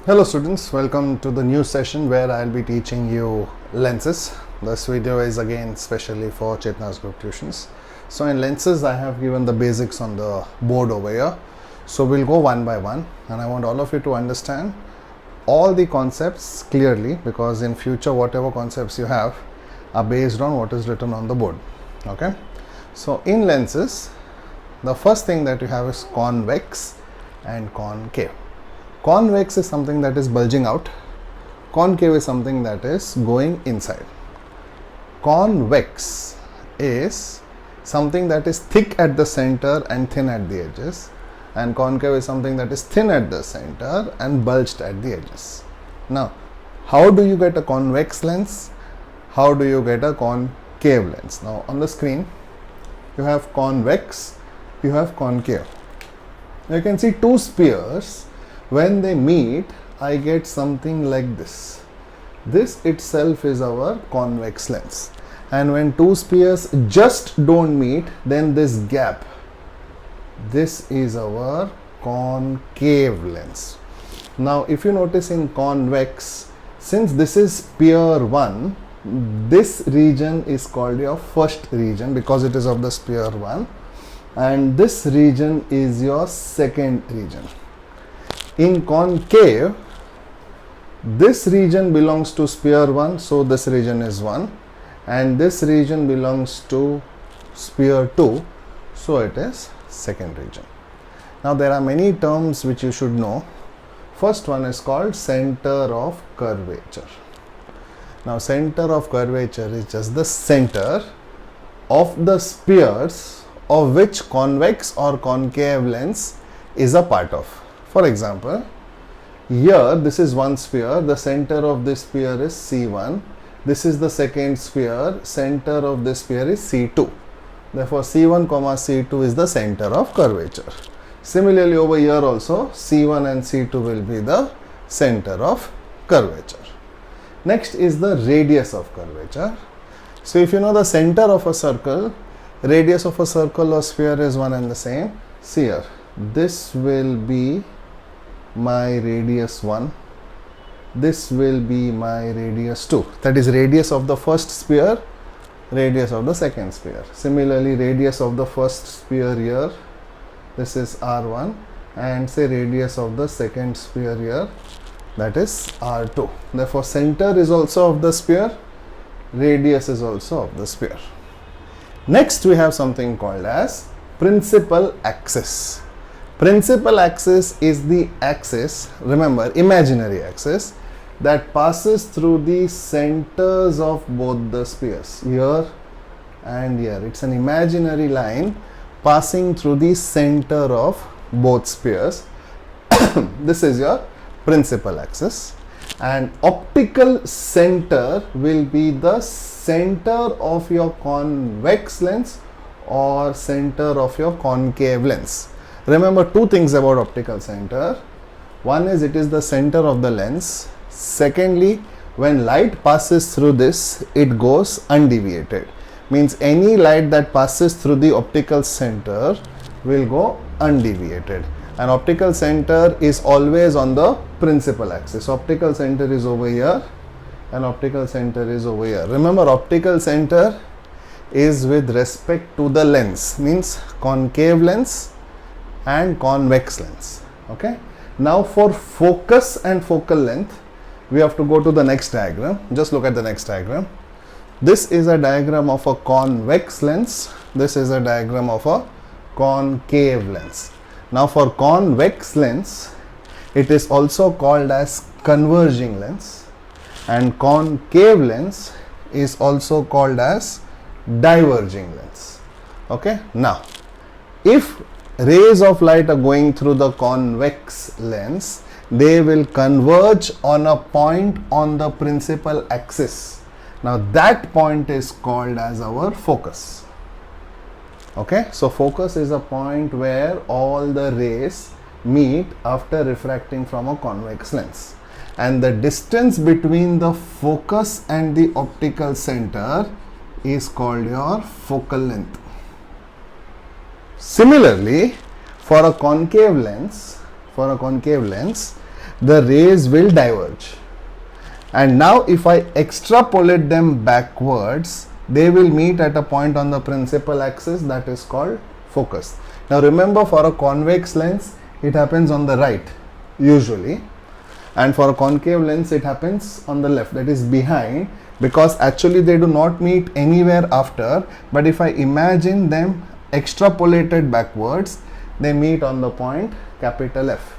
Hello students, welcome to the new session where I'll be teaching you lenses. This video is again specially for Chetna's Group Tuitions. So in lenses I have given the basics on the board over here. So we'll go one by one and I want all of you to understand all the concepts clearly, because in future whatever concepts you have are based on what is written on the board. Okay. So in lenses, the first thing that you have is convex and concave. Convex is something that is bulging out. Concave is something that is going inside. Convex is something that is thick at the center and thin at the edges, and concave is something that is thin at the center and bulged at the edges. Now, how do you get a convex lens? How do you get a concave lens? Now, on the screen, you have convex, you have concave. You can see two spheres. When they meet, I get something like this. This itself is our convex lens. And when two spheres just don't meet, then this gap, this is our concave lens. Now, if you notice in convex, since this is sphere 1, this region is called your first region because it is of the sphere 1, and this region is your second region. In concave, this region belongs to sphere 1, so this region is 1, and this region belongs to sphere 2, so it is second region. Now there are many terms which you should know. First one is called center of curvature. Now center of curvature is just the center of the spheres of which convex or concave lens is a part of. For example, here this is one sphere, the center of this sphere is C1, this is the second sphere, center of this sphere is C2. Therefore, C1, C2 is the center of curvature. Similarly, over here also, C1 and C2 will be the center of curvature. Next is the radius of curvature. So, if you know the center of a circle, radius of a circle or sphere is one and the same. See here, this will be my radius 1, this will be my radius 2, that is radius of the first sphere, radius of the second sphere. Similarly, radius of the first sphere here, this is R1, and say radius of the second sphere here, that is R2. Therefore, center is also of the sphere, radius is also of the sphere. Next, we have something called as principal axis. Principal axis is the axis, remember, imaginary axis, that passes through the centers of both the spheres, here and here. It's an imaginary line passing through the center of both spheres. This is your principal axis. And optical center will be the center of your convex lens or center of your concave lens. Remember two things about optical center. One is it is the center of the lens. Secondly, when light passes through this, it goes undeviated. Means any light that passes through the optical center will go undeviated. And optical center is always on the principal axis. Optical center is over here and optical center is over here. Remember, optical center is with respect to the lens, means concave lens and convex lens. Okay. Now for focus and focal length, we have to go to the next diagram. Just look at the next diagram. This is a diagram of a convex lens. This is a diagram of a concave lens. Now for convex lens, it is also called as converging lens, and concave lens is also called as diverging lens. Okay. Now, if rays of light are going through the convex lens, they will converge on a point on the principal axis. Now that point is called as our focus. Okay, so focus is a point where all the rays meet after refracting from a convex lens, and the distance between the focus and the optical center is called your focal length. Similarly, for a concave lens, the rays will diverge. And now if I extrapolate them backwards, they will meet at a point on the principal axis that is called focus. Now remember, for a convex lens it happens on the right usually, and for a concave lens it happens on the left, that is behind, because actually they do not meet anywhere after, but if I imagine them extrapolated backwards, they meet on the point capital F,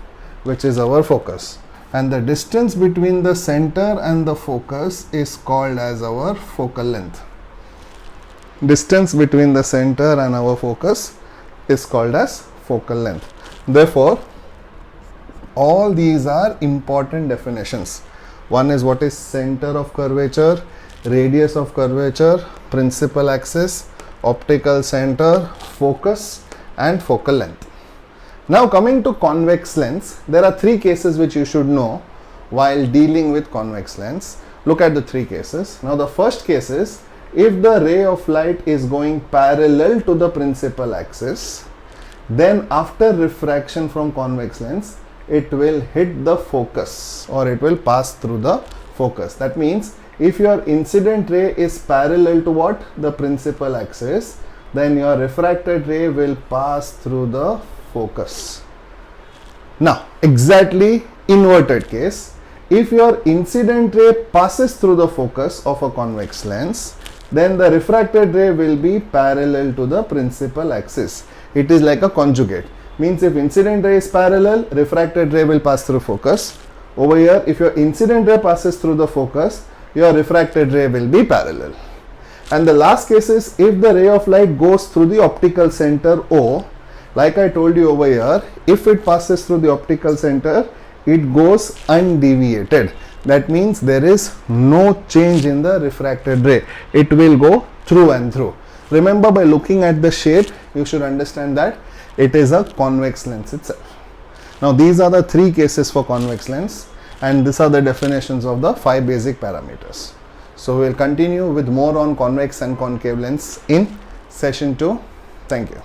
which is our focus, and the distance between the center and the focus is called as our focal length. Distance between the center and our focus is called as focal length. Therefore, all these are important definitions. One is what is center of curvature, radius of curvature, principal axis, optical center, focus, and focal length. Now coming to convex lens, there are three cases which you should know while dealing with convex lens. Look at the three cases. Now the first case is if the ray of light is going parallel to the principal axis, then after refraction from convex lens, it will hit the focus or it will pass through the focus. That means if your incident ray is parallel to what? The principal axis, then your refracted ray will pass through the focus. Now exactly inverted case, if your incident ray passes through the focus of a convex lens, then the refracted ray will be parallel to the principal axis. It is like a conjugate. Means if incident ray is parallel, refracted ray will pass through focus. Over here, if your incident ray passes through the focus, your refracted ray will be parallel. And the last case is if the ray of light goes through the optical center O, like I told you over here, if it passes through the optical center, it goes undeviated. That means there is no change in the refracted ray. It will go through and through. Remember, by looking at the shape, you should understand that it is a convex lens itself. Now these are the three cases for convex lens, and these are the definitions of the 5 basic parameters. So we will continue with more on convex and concave lens in session 2. Thank you.